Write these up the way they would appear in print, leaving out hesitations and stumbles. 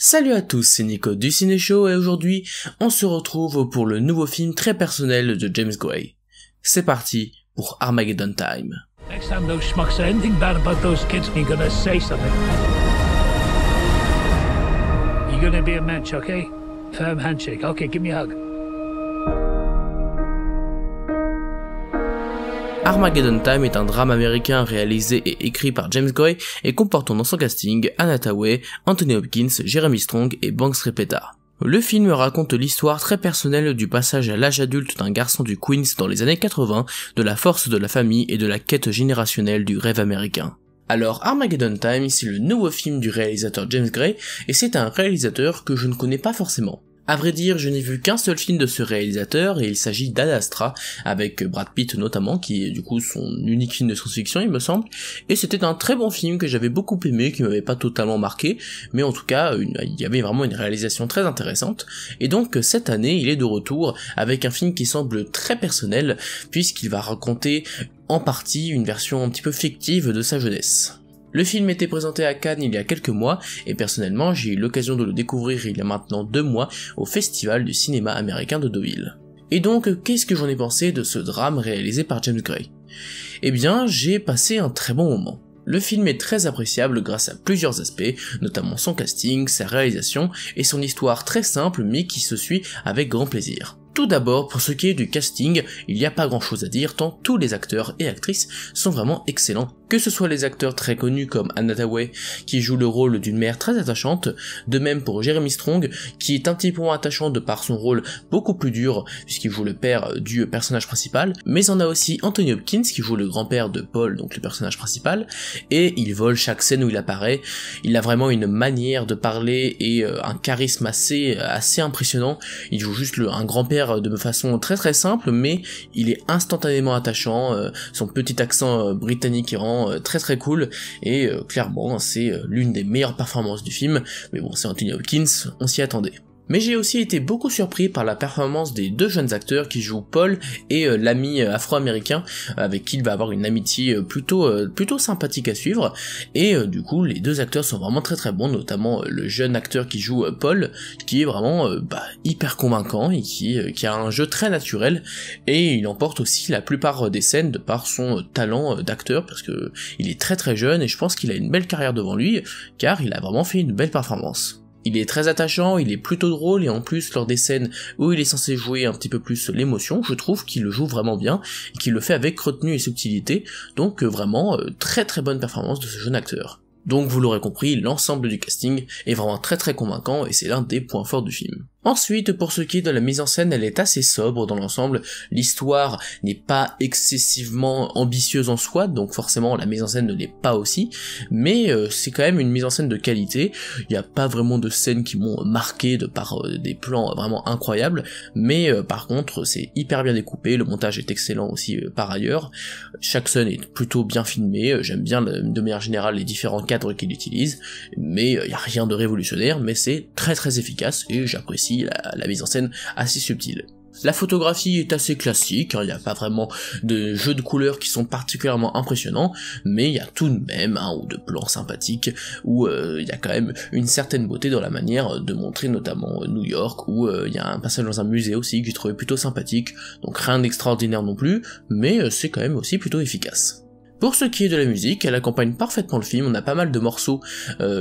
Salut à tous, c'est Nico du Ciné Show et aujourd'hui, on se retrouve pour le nouveau film très personnel de James Gray. C'est parti pour Armageddon Time. Next time those schmucks say anything bad about those kids, you're gonna say something. You're gonna be a mensch, okay? Firm handshake. Okay, give me a hug. Armageddon Time est un drame américain réalisé et écrit par James Gray et comportant dans son casting Anne Hathaway, Anthony Hopkins, Jeremy Strong et Banks Repeta. Le film raconte l'histoire très personnelle du passage à l'âge adulte d'un garçon du Queens dans les années 80, de la force de la famille et de la quête générationnelle du rêve américain. Alors Armageddon Time, c'est le nouveau film du réalisateur James Gray et c'est un réalisateur que je ne connais pas forcément. À vrai dire, je n'ai vu qu'un seul film de ce réalisateur et il s'agit d'Ad Astra, avec Brad Pitt notamment, qui est du coup son unique film de science-fiction il me semble, et c'était un très bon film que j'avais beaucoup aimé, qui m'avait pas totalement marqué, mais en tout cas il y avait vraiment une réalisation très intéressante, et donc cette année il est de retour avec un film qui semble très personnel, puisqu'il va raconter en partie une version un petit peu fictive de sa jeunesse. Le film était présenté à Cannes il y a quelques mois, et personnellement j'ai eu l'occasion de le découvrir il y a maintenant 2 mois au Festival du cinéma américain de Deauville. Et donc, qu'est-ce que j'en ai pensé de ce drame réalisé par James Gray ? Eh bien, j'ai passé un très bon moment. Le film est très appréciable grâce à plusieurs aspects, notamment son casting, sa réalisation et son histoire très simple mais qui se suit avec grand plaisir. Tout d'abord, pour ce qui est du casting, il n'y a pas grand chose à dire tant tous les acteurs et actrices sont vraiment excellents. Que ce soit les acteurs très connus comme Anne Hathaway, qui joue le rôle d'une mère très attachante, de même pour Jeremy Strong, qui est un petit peu attachant de par son rôle beaucoup plus dur, puisqu'il joue le père du personnage principal, mais on a aussi Anthony Hopkins, qui joue le grand-père de Paul, donc le personnage principal, et il vole chaque scène où il apparaît. Il a vraiment une manière de parler et un charisme assez impressionnant. Il joue juste un grand-père de façon très très simple, mais il est instantanément attachant, son petit accent britannique rend très très cool, et clairement c'est l'une des meilleures performances du film, mais bon c'est Anthony Hopkins, on s'y attendait. Mais j'ai aussi été beaucoup surpris par la performance des 2 jeunes acteurs qui jouent Paul et l'ami afro-américain avec qui il va avoir une amitié plutôt sympathique à suivre, et du coup les 2 acteurs sont vraiment très très bons, notamment le jeune acteur qui joue Paul, qui est vraiment hyper convaincant et qui a un jeu très naturel, et il emporte aussi la plupart des scènes de par son talent d'acteur, parce que il est très très jeune et je pense qu'il a une belle carrière devant lui, car il a vraiment fait une belle performance. Il est très attachant, il est plutôt drôle, et en plus lors des scènes où il est censé jouer un petit peu plus l'émotion, je trouve qu'il le joue vraiment bien, et qu'il le fait avec retenue et subtilité, donc vraiment très très bonne performance de ce jeune acteur. Donc vous l'aurez compris, l'ensemble du casting est vraiment très très convaincant, et c'est l'un des points forts du film. Ensuite, pour ce qui est de la mise en scène, elle est assez sobre dans l'ensemble, l'histoire n'est pas excessivement ambitieuse en soi, donc forcément la mise en scène ne l'est pas aussi, mais c'est quand même une mise en scène de qualité. Il n'y a pas vraiment de scènes qui m'ont marqué de par des plans vraiment incroyables, mais par contre c'est hyper bien découpé, le montage est excellent aussi par ailleurs, chaque scène est plutôt bien filmée, j'aime bien de manière générale les différents cadres qu'il utilise, mais il n'y a rien de révolutionnaire, mais c'est très très efficace, et j'apprécie la mise en scène assez subtile. La photographie est assez classique, il n'y a pas vraiment de jeux de couleurs qui sont particulièrement impressionnants, mais il y a tout de même un ou 2 plans sympathiques où il y a quand même une certaine beauté dans la manière de montrer notamment New York, où il y a un passage dans un musée aussi que j'ai trouvé plutôt sympathique, donc rien d'extraordinaire non plus, mais c'est quand même aussi plutôt efficace. Pour ce qui est de la musique, elle accompagne parfaitement le film, on a pas mal de morceaux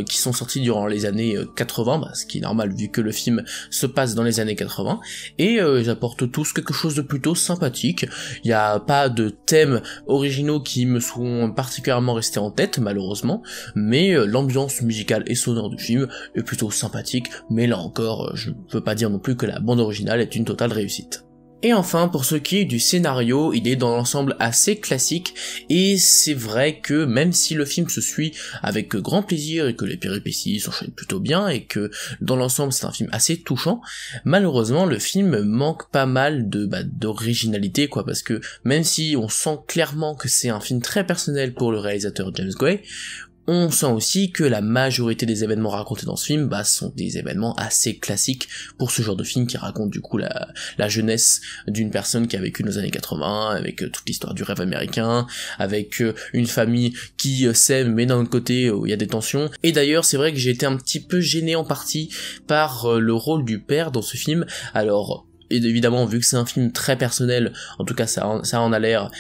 qui sont sortis durant les années 80, ce qui est normal vu que le film se passe dans les années 80, et ils apportent tous quelque chose de plutôt sympathique. Il n'y a pas de thèmes originaux qui me sont particulièrement restés en tête malheureusement, mais l'ambiance musicale et sonore du film est plutôt sympathique, mais là encore, je ne peux pas dire non plus que la bande originale est une totale réussite. Et enfin, pour ce qui est du scénario, il est dans l'ensemble assez classique, et c'est vrai que même si le film se suit avec grand plaisir et que les péripéties s'enchaînent plutôt bien, et que dans l'ensemble c'est un film assez touchant, malheureusement le film manque pas mal d'originalité parce que même si on sent clairement que c'est un film très personnel pour le réalisateur James Gray, On sent aussi que la majorité des événements racontés dans ce film sont des événements assez classiques pour ce genre de film qui raconte du coup la jeunesse d'une personne qui a vécu dans les années 80, avec toute l'histoire du rêve américain, avec une famille qui s'aime mais d'un autre côté où il y a des tensions. Et d'ailleurs c'est vrai que j'ai été un petit peu gêné en partie par le rôle du père dans ce film. Alors évidemment vu que c'est un film très personnel, en tout cas ça en a l'air,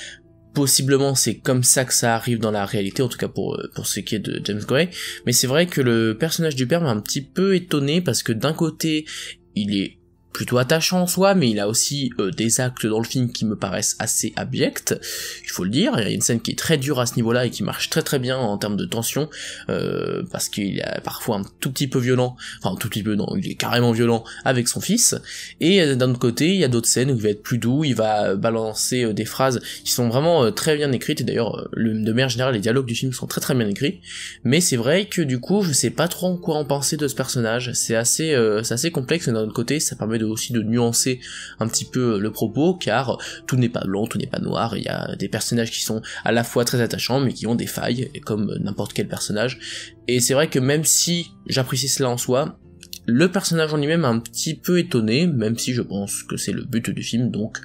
possiblement c'est comme ça que ça arrive dans la réalité, en tout cas pour ce qui est de James Gray, mais c'est vrai que le personnage du père m'a un petit peu étonné parce que d'un côté il est plutôt attachant en soi, mais il a aussi des actes dans le film qui me paraissent assez abjects, il faut le dire. Il y a une scène qui est très dure à ce niveau-là et qui marche très très bien en termes de tension, parce qu'il est parfois un tout petit peu violent, enfin un tout petit peu non, il est carrément violent avec son fils, et d'un autre côté il y a d'autres scènes où il va être plus doux, il va balancer des phrases qui sont vraiment très bien écrites, et d'ailleurs de manière générale les dialogues du film sont très très bien écrits, mais c'est vrai que du coup je sais pas trop quoi en penser de ce personnage, c'est assez complexe, mais d'un autre côté ça permet aussi de nuancer un petit peu le propos, car tout n'est pas blanc, tout n'est pas noir, il y a des personnages qui sont à la fois très attachants mais qui ont des failles, comme n'importe quel personnage, et c'est vrai que même si j'apprécie cela en soi, le personnage en lui-même m'a un petit peu étonné, même si je pense que c'est le but du film, donc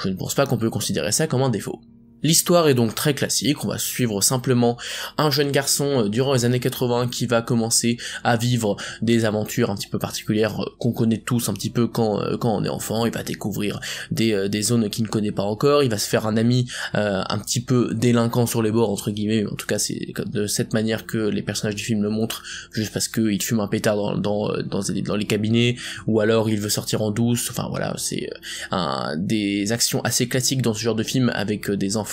je ne pense pas qu'on peut considérer ça comme un défaut. L'histoire est donc très classique, on va suivre simplement un jeune garçon durant les années 80 qui va commencer à vivre des aventures un petit peu particulières qu'on connaît tous un petit peu quand on est enfant. Il va découvrir des zones qu'il ne connaît pas encore, il va se faire un ami un petit peu délinquant sur les bords entre guillemets, mais en tout cas c'est de cette manière que les personnages du film le montrent, juste parce qu'il fume un pétard dans les cabinets, ou alors il veut sortir en douce, enfin voilà, c'est des actions assez classiques dans ce genre de film avec des enfants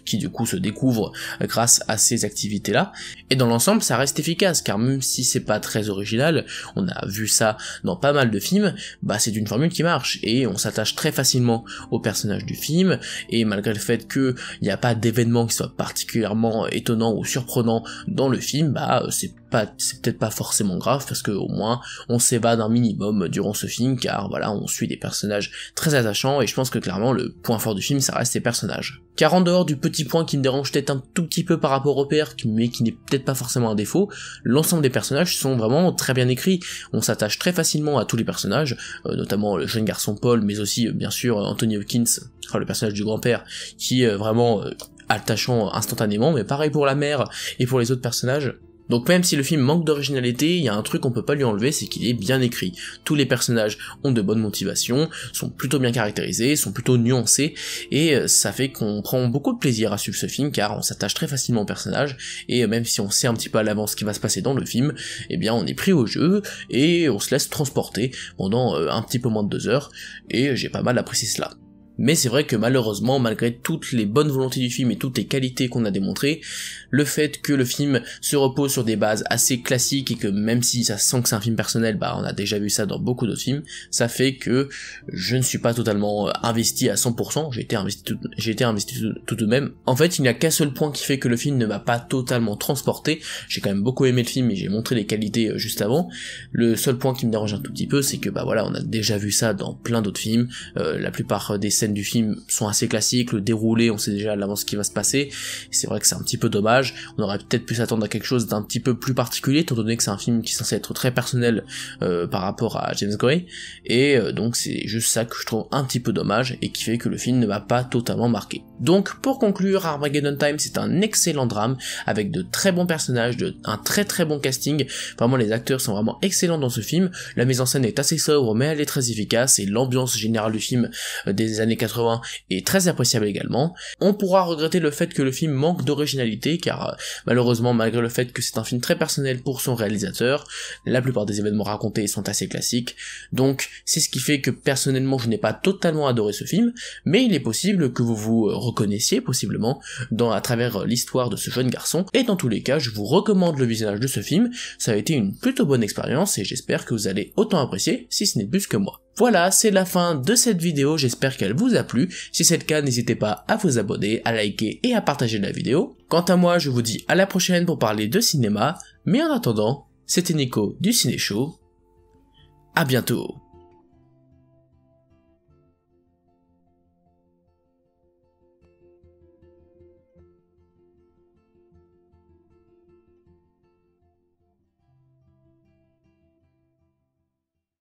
qui du coup se découvrent grâce à ces activités là, et dans l'ensemble ça reste efficace, car même si c'est pas très original, on a vu ça dans pas mal de films, c'est une formule qui marche, et on s'attache très facilement aux personnages du film, et malgré le fait qu'il n'y a pas d'événements qui soient particulièrement étonnants ou surprenants dans le film, c'est peut-être pas forcément grave, parce que au moins on s'évade un minimum durant ce film, car voilà, on suit des personnages très attachants, et je pense que clairement le point fort du film ça reste les personnages. Car en dehors du petit point qui me dérange peut-être un tout petit peu par rapport au père, mais qui n'est peut-être pas forcément un défaut, l'ensemble des personnages sont vraiment très bien écrits, on s'attache très facilement à tous les personnages, notamment le jeune garçon Paul, mais aussi bien sûr Anthony Hopkins, le personnage du grand-père, qui est vraiment attachant instantanément, mais pareil pour la mère et pour les autres personnages. Donc même si le film manque d'originalité, il y a un truc qu'on peut pas lui enlever, c'est qu'il est bien écrit. Tous les personnages ont de bonnes motivations, sont plutôt bien caractérisés, sont plutôt nuancés, et ça fait qu'on prend beaucoup de plaisir à suivre ce film, car on s'attache très facilement aux personnages, et même si on sait un petit peu à l'avance ce qui va se passer dans le film, eh bien on est pris au jeu, et on se laisse transporter pendant un petit peu moins de 2 heures, et j'ai pas mal apprécié cela. Mais c'est vrai que malheureusement, malgré toutes les bonnes volontés du film et toutes les qualités qu'on a démontrées, le fait que le film se repose sur des bases assez classiques, et que même si ça sent que c'est un film personnel, on a déjà vu ça dans beaucoup d'autres films, ça fait que je ne suis pas totalement investi à 100%, j'ai été investi tout de même. En fait, il n'y a qu'un seul point qui fait que le film ne m'a pas totalement transporté, j'ai quand même beaucoup aimé le film et j'ai montré les qualités juste avant. Le seul point qui me dérange un tout petit peu, c'est que voilà, on a déjà vu ça dans plein d'autres films, la plupart des scènes du film sont assez classiques, le déroulé on sait déjà à l'avance ce qui va se passer, c'est vrai que c'est un petit peu dommage, on aurait peut-être pu s'attendre à quelque chose d'un petit peu plus particulier, étant donné que c'est un film qui est censé être très personnel par rapport à James Gray, et donc c'est juste ça que je trouve un petit peu dommage, et qui fait que le film ne m'a pas totalement marqué. Donc pour conclure, Armageddon Time c'est un excellent drame, avec de très bons personnages, un très très bon casting, vraiment les acteurs sont vraiment excellents dans ce film, la mise en scène est assez sobre mais elle est très efficace, et l'ambiance générale du film des années 80 est très appréciable également. On pourra regretter le fait que le film manque d'originalité, car malheureusement, malgré le fait que c'est un film très personnel pour son réalisateur, la plupart des événements racontés sont assez classiques, donc c'est ce qui fait que personnellement je n'ai pas totalement adoré ce film, mais il est possible que vous vous reconnaissiez possiblement à travers l'histoire de ce jeune garçon, et dans tous les cas je vous recommande le visionnage de ce film, ça a été une plutôt bonne expérience et j'espère que vous allez autant apprécier si ce n'est plus que moi. Voilà, c'est la fin de cette vidéo, j'espère qu'elle vous a plu. Si c'est le cas, n'hésitez pas à vous abonner, à liker et à partager la vidéo. Quant à moi, je vous dis à la prochaine pour parler de cinéma, mais en attendant, c'était Nico du Ciné Show. À bientôt.